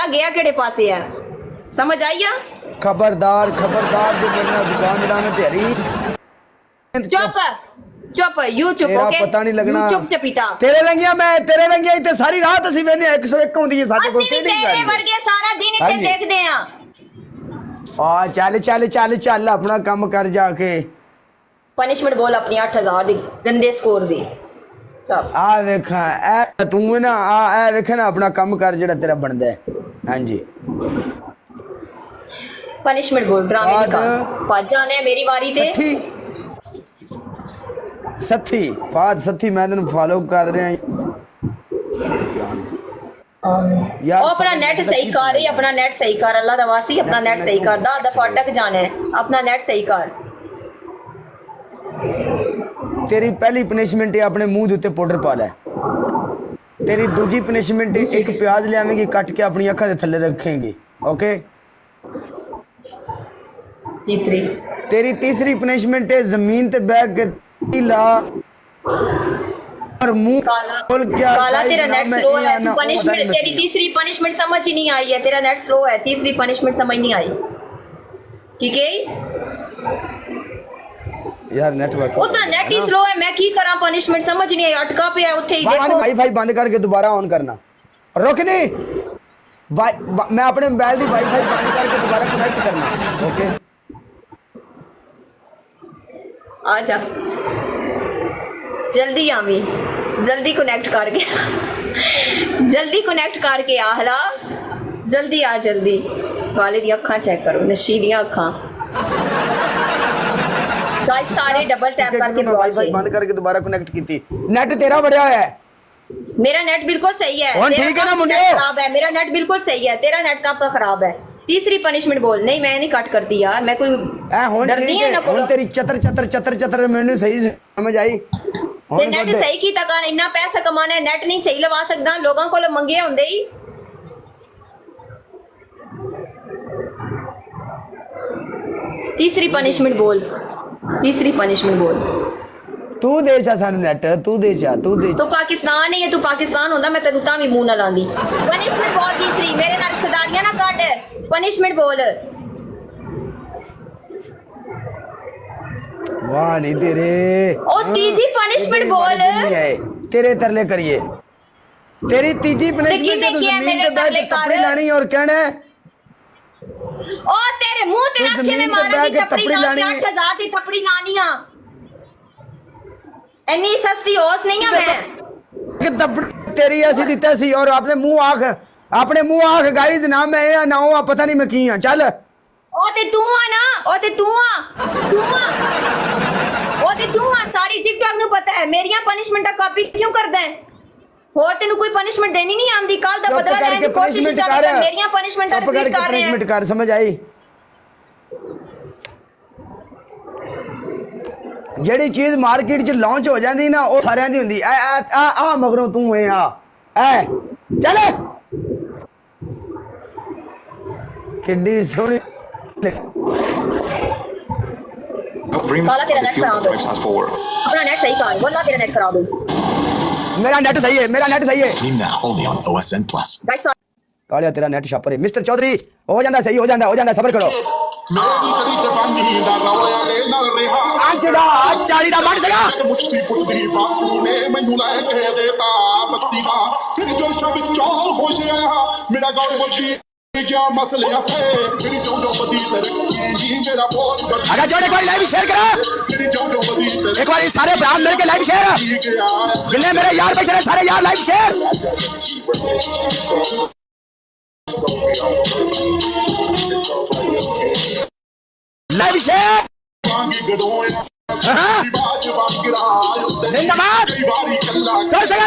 गया केड़े पासे है, समझ आई आ? खबरदार खबरदार जो मेरे नाल जुबान लड़ाने तेरी चुप चुप यू चुप तेरा ओके पता नहीं लगना चुप चपीता तेरे रंगिया इतने सारी रात ਅਸੀਂ ਵੇਨੇ 101 ਹੁੰਦੀ ਹੈ ਸਾਡੇ ਕੋਲ ਅਸੀਂ ਤੇਰੇ ਵਰਗੇ ਸਾਰਾ ਦਿਨ ਇੱਥੇ ਦੇਖਦੇ ਆ ਆ ਚੱਲ ਚੱਲ ਚੱਲ ਚੱਲ ਆਪਣਾ ਕੰਮ ਕਰ ਜਾ ਕੇ ਪਨਿਸ਼ਮੈਂਟ ਬੋਲ ਆਪਣੀ 8000 ਦੀ ਗੰਦੇ ਸਕੋਰ ਦੀ ਚੱਲ ਆ ਵੇਖਾਂ ਐ ਤੂੰ ਨਾ ਆ ਵੇਖ ਨਾ ਆਪਣਾ ਕੰਮ ਕਰ ਜਿਹੜਾ ਤੇਰਾ ਬਣਦਾ ਹੈ ਹਾਂਜੀ ਪਨਿਸ਼ਮੈਂਟ ਬੋਲ ਡਰਾਮੇ ਦੀ ਕਰ ਭੱਜ ਜਾਣੇ ਮੇਰੀ ਵਾਰੀ ਤੇ ਸੱਥੀ ਫਾਦ ਸੱਥੀ ਮੈਂ ਤੈਨੂੰ ਫਾਲੋ ਕਰ ਰਿਹਾ यार अपना नेट सही कर रही अपना नेट सही कर अल्लाह दा वासी अपना नेट सही कर दा दफा अटक जाना है अपना नेट सही कर तेरी पहली पनिशमेंट है अपने मुंह दे उत्ते पाउडर पा ले तेरी दूजी पनिशमेंट एक प्याज ले आवेंगी कट के अपनी अखां दे थल्ले रखेंगी ओके तीसरी तेरी तीसरी पनिशमेंट है जमीन ते बैठ के ला और मुंह खोल क्या काला तेरा नेट स्लो है तू पनिशमेंट तेरी तीसरी पनिशमेंट समझ ही नहीं आई है तेरा नेट स्लो है तीसरी पनिशमेंट समझ नहीं आई ठीक है यार नेटवर्क उतना नेट ही स्लो है मैं की करा पनिशमेंट समझ नहीं आई अटका पे है उथे ही देखो वाईफाई बंद करके दोबारा ऑन करना रुक नहीं मैं अपने मोबाइल की वाईफाई बंद करके दोबारा कनेक्ट करना ओके आ जा जल्दी आवी जल्दी कनेक्ट करके जल्दी कनेक्ट करके आहला जल्दी आ जल्दी वाले दी अखां चेक करो नशीलियां अखां गाइस सारे डबल टैप करके वाईफाई बंद करके दोबारा कनेक्ट कीती नेट तेरा बढ़िया होया है मेरा नेट बिल्कुल सही है ठीक है ना मुंडे खराब है मेरा नेट बिल्कुल सही है तेरा नेट कब का खराब है तीसरी पनिशमेंट बोल नहीं मैं नहीं कट करती यार मैं कोई डरती है ना हुन तेरी चतर चतर चतर चतर मैंने सही समझ आई ते नेट सही की तक इतना पैसा कमाना है नेट नहीं सही लवा सकदा लोगों को मंगे होंदे ही तीसरी पनिशमेंट बोल तीसरी पनिशमेंट बोल तू दे जा सानू नेट तू दे जा तो पाकिस्तान है तू पाकिस्तान होंदा मैं तेनू तां भी मुंह ना लांदी पनिशमेंट बोल तीसरी मेरे नाल रिश्तेदारियां ना काट पनिशमेंट बोल वाह नहीं तेरे ओ तीसरी पनिशमेंट बोल तेरे तरले करिए तेरी तीसरी पनिशमेंट तो जमीन पे बैठ के थप्पड़ी लानी और कहना ओ तेरे मुंह ते रख के मैं मारूंगी थप्पड़ी लानी 8000 की थप्पड़ी लानी हां इतनी सस्ती होश नहीं है मैं कि थप्पड़ी तेरी ऐसी दिता सी और अपने मुंह आंख गाइस ना मैं ना हूं पता नहीं मैं की हां चल ओ ते तू आ ना ओ ते तू आ सारी टिकटॉक नु पता है मेरियां पनिशमेंटा कॉपी क्यों करदा है और तेनु कोई पनिशमेंट देनी नहीं आंदी कल दा बदला लेने की कोशिश कर रहा है मेरियां पनिशमेंटा रिपीट कर रहे हैं पनिशमेंट कर समझ आई ਜਿਹੜੀ ਚੀਜ਼ ਮਾਰਕੀਟ 'ਚ ਲਾਂਚ ਹੋ ਜਾਂਦੀ ਨਾ ਉਹ ਸਾਰਿਆਂ ਦੀ ਹੁੰਦੀ ਆ ਮਗਰੋਂ ਤੂੰ ਐ ਚੱਲ ਕਿੱਡੀ ਸੋਹਣੀ काला तेरा नेट खराब है अपना नेट सही कर बोला तेरा नेट खराब है मेरा नेट सही है Stream now only on OSN Plus. Guys ਕਾਲਿਆ ਤੇਰਾ ਨੈਟ ਛਾਪਰ ਹੈ ਮਿਸਟਰ ਚੌਧਰੀ ਹੋ ਜਾਂਦਾ ਸਹੀ ਹੋ ਜਾਂਦਾ ਸਬਰ ਕਰੋ ਮੇਰੀ ਤੇਰੀ ਜਵਾਨੀ ਦਾ ਰੌਲਿਆਂ ਦੇ ਨਾਲ ਰਿਹਾ ਅੱਜ ਦਾ 40 ਦਾ ਬਣ ਸਗਾ ਮੁੱਛੀ ਪੁੱਤਰੀ ਬਾਪੂ ਨੇ ਮੈਨੂੰ ਲੈ ਕੇ ਦੇਤਾ ਬੱਤੀ ਦਾ ਫਿਰ ਜੋਸ਼ਾਂ ਵਿੱਚੋਂ ਹੋਸ਼ਿਆ ਮੇਰਾ ਗੌਰ ਵੱਡੀ क्या मसलियां थे मेरी जो बदी तरक्की मेरा बहुत अगर जोड़े एक बार लाइव शेयर करा मेरी जो बदी तरक्की एक बार सारे ब्राह्मण मिल के लाइव शेयर जिन्हें मेरे यार बैठे सारे यार लाइव शेयर लाइव शेयर जिंदाबाद कर सका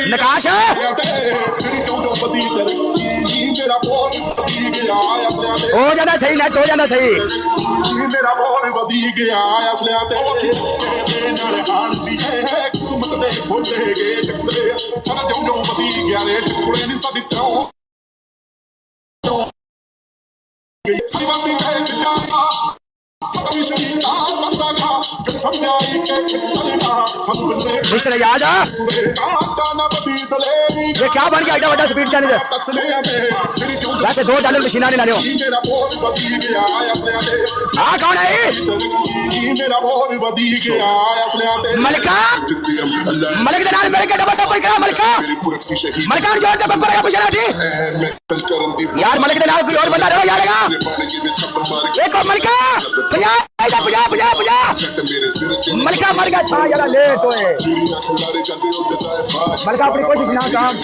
नकाश हो जाना सही नेट हो जाना सही मेरा बहुत वधी गया असलिया नाल आंदी है किस्मत दे खोले गए टुकड़े सारा जो वधी गया रे टुकड़े नहीं साडी तरह मिस्टर आजाद ये क्या बन गया एडा बड़ा स्पीड चैलेंज वैसे $2 मशीना नहीं ला रहे हो हाँ कौन है मलिका मलिक दे नाल मेरे के डबल टप्पल करा मलिका मलिका जोर दे बंपर का पूछना जी यार मलिक दे नाल कोई और बंदा रहो यारेगा एक और मलिका 50 मलिका मर गया था यार लेट होए मलिका अपनी कोशिश ना काम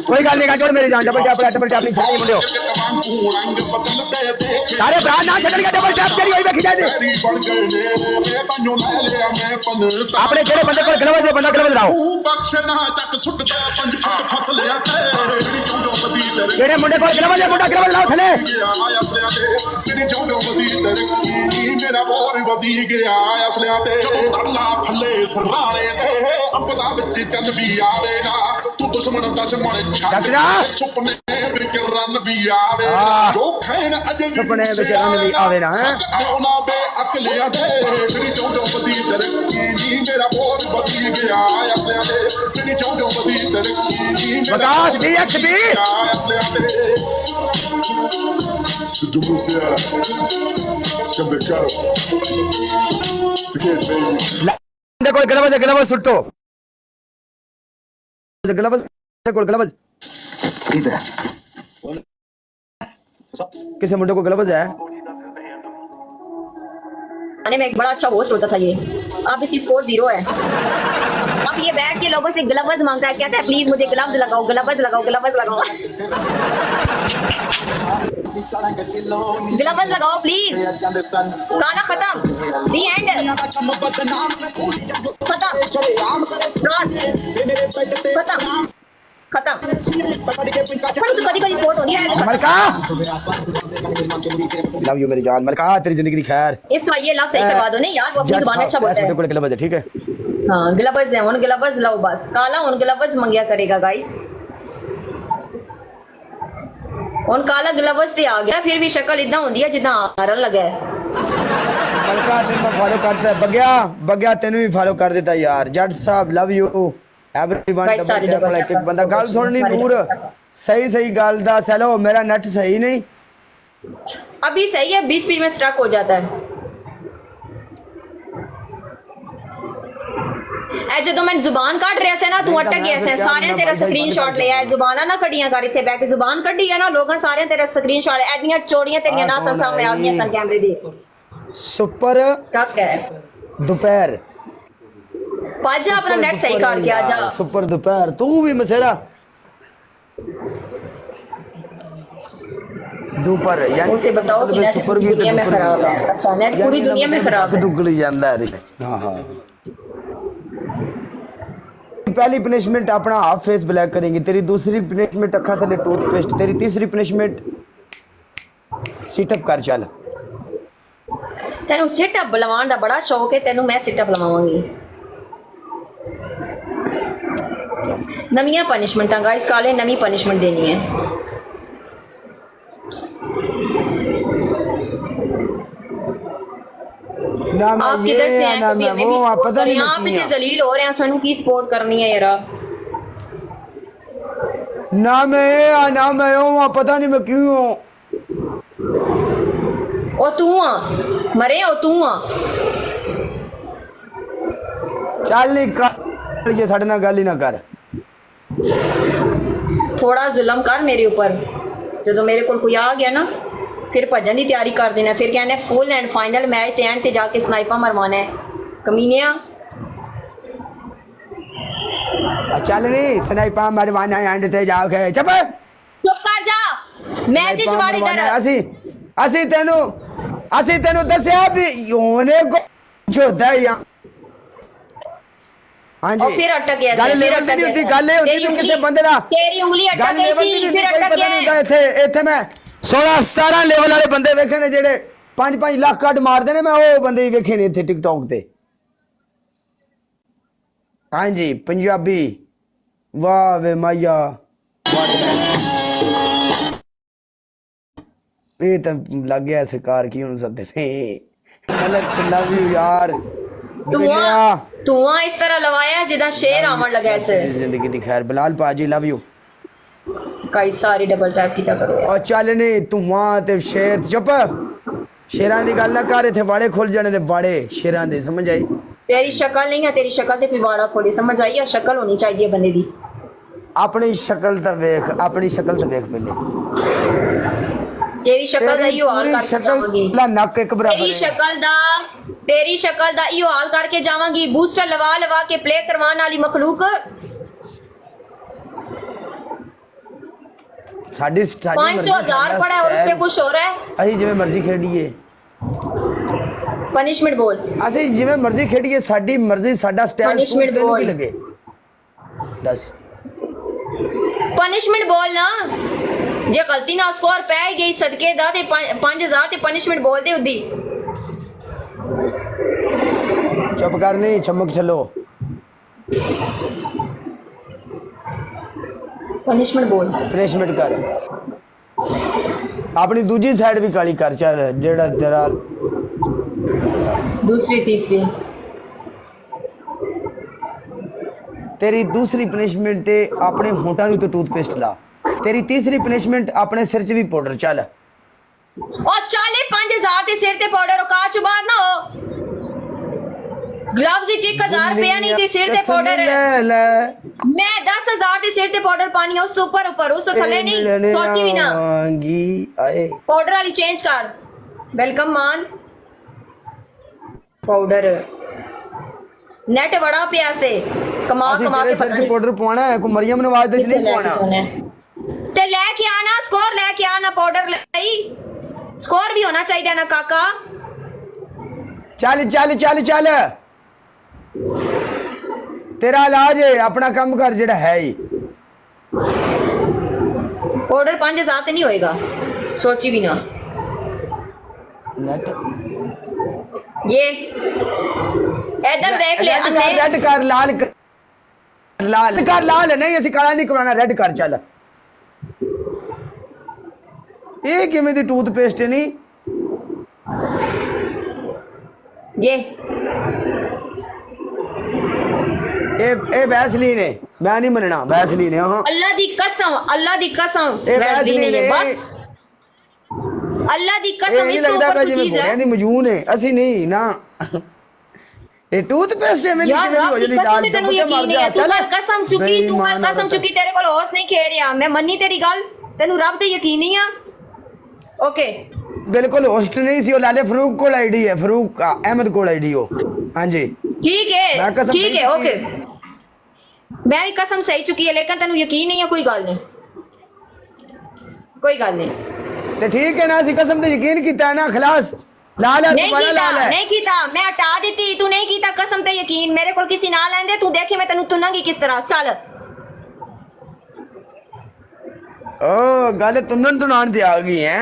कोई गल नहीं जोड़ मेरी जान डबल टैप नहीं चाहिए मुंडे सारे भरा ना छड़न डबल टैप तेरी होई बैठी जाए अपने जेड़े बंदे को गलवा दे बंदा गलवा लाओ जेड़े मुंडे को गलवा दे मुंडा गलवा लाओ थले मेरा बोर वधी गया असलिया ते थले सराणे ते अपना बिच चन भी आवेगा तू दुश्मन सुपने विच रन भी आवेगा जो खैन अजे सुपने विच रन भी आवेगा ओना बे अकलिया ते मेरी जो वधी तरक्की मेरा बोर वधी गया असलिया ते मेरी जो वधी तरक्की बकास डीएक्सबी सिद्धू मूसेवाला सिकंदर कारो स्टिकेट बेबी कोई गलवा सुट्टो गलवा किसी मुंडे को गलवा है में एक बड़ा अच्छा होस्ट होता था ये अब इसकी स्कोर 0 है अब ये बैठ के लोगों से ग्लव्स मांगता है कहता है प्लीज मुझे ग्लव्स लगाओ ग्लव्स लगाओ प्लीज गाना खत्म दी एंड खत्म कभी स्पोर्ट होती है मलका लव यू मेरी जान मलका तेरी जिंदगी की खैर इसका ये लव सही करवा दो नहीं यार वो अपनी जुबान अच्छा बोलता है ग्लव्स है ठीक है हां ग्लव्स है उन ग्लव्स लाओ बस काला उन ग्लव्स मंगया करेगा गाइस उन काला ग्लव्स ते आ गया फिर भी शक्ल इदा होंदी है जिदा हारन लगा है मलका तेरे फॉलो करता है बग्या तेनू भी फॉलो कर देता यार जट साहब लव यू एवरीवन एक बंदा गल सुननी नूर सही गल दा हेलो मेरा नेट सही नहीं अभी सही है बीच में स्टक हो जाता है ए जो मैं जुबान काट रहा से ना तू अटक गया से सारे तेरा स्क्रीनशॉट ले आए जुबाना ना कड़ियां कर इथे बैठ के जुबान कड्डी है ना लोगों सारे तेरा स्क्रीनशॉट एडियां चोड़ियां तेरियां ना सामने आ गई सन कैमरे दे सुपर स्टक है दोपहर पाजा अपना नेट सही काट के आजा सुपर दोपहर तू भी मसेरा दोपहर यानी उसे बताओ कि नेट पूरी दुनिया में खराब है अच्छा नेट पूरी दुनिया में खराब है दुगली ਜਾਂਦਾ है हां पहली पनिशमेंट अपना हाफ फेस ब्लैक करेंगे तेरी दूसरी पनिशमेंट अखा थले टूथपेस्ट तेरी तीसरी पनिशमेंट सिटअप कर चल तेनू सिटअप बुलवान दा बड़ा शौक है तेनू मैं सिटअप लवावांगी नवियां पनिशमेंटां गाइस काले नवी पनिशमेंट देनी है आप किधर से हैं कभी हमें भी पता नहीं आप इतने जलील हो रहे हैं सोनू की सपोर्ट करनी है यार ना मैं हूं पता नहीं मैं क्यों हूं ओ तू आ मरे ओ तू आ चल ये साडे नाल गल ही ना कर थोड़ा जुल्म कर मेरे ऊपर जो मेरे को कोई आ गया ना फिर भजन की तैयारी कर देना फिर कहना फुल एंड फाइनल मैच ते एंड ते जाके स्नाइपा मरवाना है कमीनिया चल नहीं स्नाइपा मरवाना एंड ते जाके चुप कर जा मैच इस वाली तरह ਅਸੀਂ ਤੈਨੂੰ ਦੱਸਿਆ ਵੀ ਹੋਣੇ ਕੋ ਜੋਦਾ ਯਾ ਹਾਂਜੀ और फिर अटक गया ਗੱਲ ਲੈਵਲ ਦੀ ਨਹੀਂ ਹੁੰਦੀ ਗੱਲ ਇਹ ਹੁੰਦੀ ਕਿਸੇ ਬੰਦੇ ਦਾ तेरी उंगली अटक गई सी फिर अटक गया ਇੱਥੇ ਮੈਂ 16 17 ਲੈਵਲ ਵਾਲੇ ਬੰਦੇ ਵੇਖੇ ਨੇ ਜਿਹੜੇ 5 ਲੱਖ ਕੱਢ ਮਾਰਦੇ ਨੇ। ਮੈਂ ਉਹ ਬੰਦੇ ਵੇਖੇ ਨੇ ਇੱਥੇ ਟਿਕਟੌਕ ਤੇ। ਹਾਂਜੀ ਪੰਜਾਬੀ ਵਾਹ ਵੇ ਮਾਇਆ ਇਹ ਤਾਂ ਲੱਗ ਗਿਆ ਸਰਕਾਰ ਕੀ ਹੁਣ ਸੱਦੇ ਨੇ। ਲਵ ਯੂ ਯਾਰ। ਧੂਆਂ ਇਸ ਤਰ੍ਹਾਂ ਲਵਾਇਆ ਜਿੱਦਾਂ ਸ਼ੇਰ ਆਵਣ ਲੱਗਾ ਐਸੇ। ਜ਼ਿੰਦਗੀ ਦੀ ਖੈਰ ਬਲਾਲ ਪਾਜੀ ਲਵ ਯੂ। ਕਈ ਸਾਰੀ ਡਬਲ ਟੈਪ ਕੀਤਾ ਕਰੋ ਯਾਰ। ਉਹ ਚੱਲ ਨੀ ਧੂਆਂ ਤੇ ਸ਼ੇਰ ਚੁੱਪ। ਸ਼ੇਰਾਂ ਦੀ ਗੱਲ ਨਾ ਕਰ ਇੱਥੇ ਵਾੜੇ ਖੁੱਲ ਜਾਣੇ ਨੇ ਵਾੜੇ ਸ਼ੇਰਾਂ ਦੇ ਸਮਝ ਆਈ। तेरी शक्ल नहीं है तेरी शक्ल ते कोई वाड़ा खोली समझ आई है। शक्ल होनी चाहिए बंदे दी। अपनी शक्ल तो वेख अपनी शक्ल तो वेख पहले। तेरी शक्ल दा इयो हाल करके जावांगी। नक एक बराबर तेरी शक्ल दा इयो हाल करके जावांगी। बूस्टर लवा लवा के प्ले करवाने वाली मखलूक साडी 500,000 पड़ा है और उस पे खुश हो रहा है। ਅਸੀਂ ਜਿਵੇਂ ਮਰਜ਼ੀ ਖੇਡੀਏ। पनिशमेंट बोल। ਅਸੀਂ ਜਿਵੇਂ ਮਰਜ਼ੀ ਖੇਡੀਏ ਸਾਡੀ ਮਰਜ਼ੀ ਸਾਡਾ ਸਟਾਈਲ Punishment ਤੈਨੂੰ ਕੀ बोल। ਲੱਗੇ ਦੱਸ। पनिशमेंट बोल ना जे गलती ना स्कोर पै गई सदके दा ते 5000 ते पनिशमेंट बोल दे उदी। चुप कर नहीं चमक चलो। पनिशमेंट बोल। पनिशमेंट कर अपनी दूजी साइड भी काली कर चल जेड़ा तेरा दूसरी तीसरी तेरी दूसरी पनिशमेंट अपने होंठा तो टूथपेस्ट ला। तेरी तीसरी पनिशमेंट अपने सिर च भी पाउडर चल। और चाले 5000 ते सिर ते पाउडर का चुबार ना हो। ग्लव्स ही 1000 रुपया नहीं ते सिर ते पाउडर। मैं 10,000 ते सिर ते पाउडर पानी है उस ऊपर ऊपर उस थले नहीं सोची भी ना। आए पाउडर वाली चेंज कर। वेलकम मान पाउडर नेट बड़ा पिया से कमा कमा के सिर च पाउडर पवाना है को मरियम नवाज दे नहीं पवाना ते लेके आना स्कोर लेके आना पाउडर लई स्कोर भी होना चाहिए ना काका। चल चल चल चल तेरा इलाज है अपना काम कर जेड़ा है ही। पाउडर 5000 ते नहीं होएगा सोची भी ना। नेट ये इधर देख ले रेड कर लाल कर लाल कर लाल नहीं ऐसी काला नहीं करवाना रेड कर चल। ये किमें दी टूथपेस्ट नहीं ये वैसलीन है मैं नहीं मनना वैसलीन है। हाँ अल्लाह दी कसम वैसलीन है बस अल्लाह दी कसम इसके ऊपर कोई चीज है मजून है असि नहीं ना ये टूथपेस्ट है मेरी यार हो जाती दाल तेनू यकीन नहीं है। तू कल कसम चुकी तेरे कोल होश नहीं खेड़ रहा। मैं मन्नी तेरी गल तेनू रब ते यकीन नहीं है। ओके बिल्कुल होस्ट नहीं सी लाले फरूक को आईडी है फरूक अहमद को आईडी हो। हां जी ठीक है ओके मैं भी कसम सही चुकी है लेकिन तेनू यकीन नहीं है। कोई गल नहीं तो ठीक है ना सी कसम ते यकीन कीता है ना खलास लाल है नहीं कीता मैं हटा देती तू नहीं कीता कसम ते यकीन मेरे को किसी ना लेंदे तू देखे मैं तेनू तुनांगी किस तरह चल। ओ गल तुनन तुनान ते आ गई है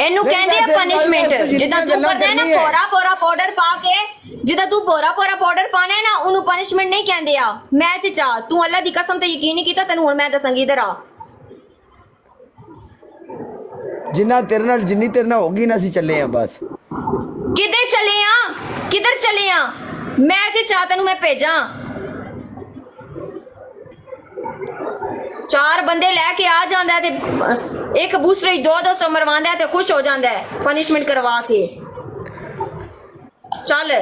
ਇਹਨੂੰ ਕਹਿੰਦੇ ਆ ਪਨਿਸ਼ਮੈਂਟ ਜਿੱਦਾਂ ਤੂੰ ਕਰਦਾ ਨਾ ਪੋਰਾ ਪੋਰਾ ਪਾਊਡਰ ਪਾ ਕੇ ਜਿੱਦਾਂ ਤੂੰ ਪੋਰਾ ਪੋਰਾ ਪਾਊਡਰ ਪਾਣਾ ਹੈ ਨਾ ਉਹਨੂੰ ਪਨਿਸ਼ਮੈਂਟ ਨਹੀਂ ਕਹਿੰਦੇ ਆ। ਮੈਚ ਚ ਆ ਤੂੰ ਅੱਲਾ ਦੀ ਕਸਮ ਤੇ ਯਕੀਨ ਨਹੀਂ ਕੀਤਾ ਤੈਨੂੰ ਹੁਣ ਮੈਂ ਦੱਸਾਂਗੀ ਇਧਰ ਆ ਜਿੰਨਾ ਤੇਰੇ ਨਾਲ ਜਿੰਨੀ ਤੇਰੇ ਨਾਲ ਹੋਗੀ ਨਾ ਅਸੀਂ ਚੱਲੇ ਆ ਬਸ। ਕਿੱਧਰ ਚੱਲੇ ਆ ਮੈਚ ਚ ਆ ਤੈਨੂੰ ਮੈਂ ਭੇਜਾਂ। 4 ਬੰਦੇ ਲੈ ਕੇ ਆ ਜਾਂਦਾ ਤੇ एक बूस्टर 200 मरवांदा है तो खुश हो जाता है पनिशमेंट करवा के चल।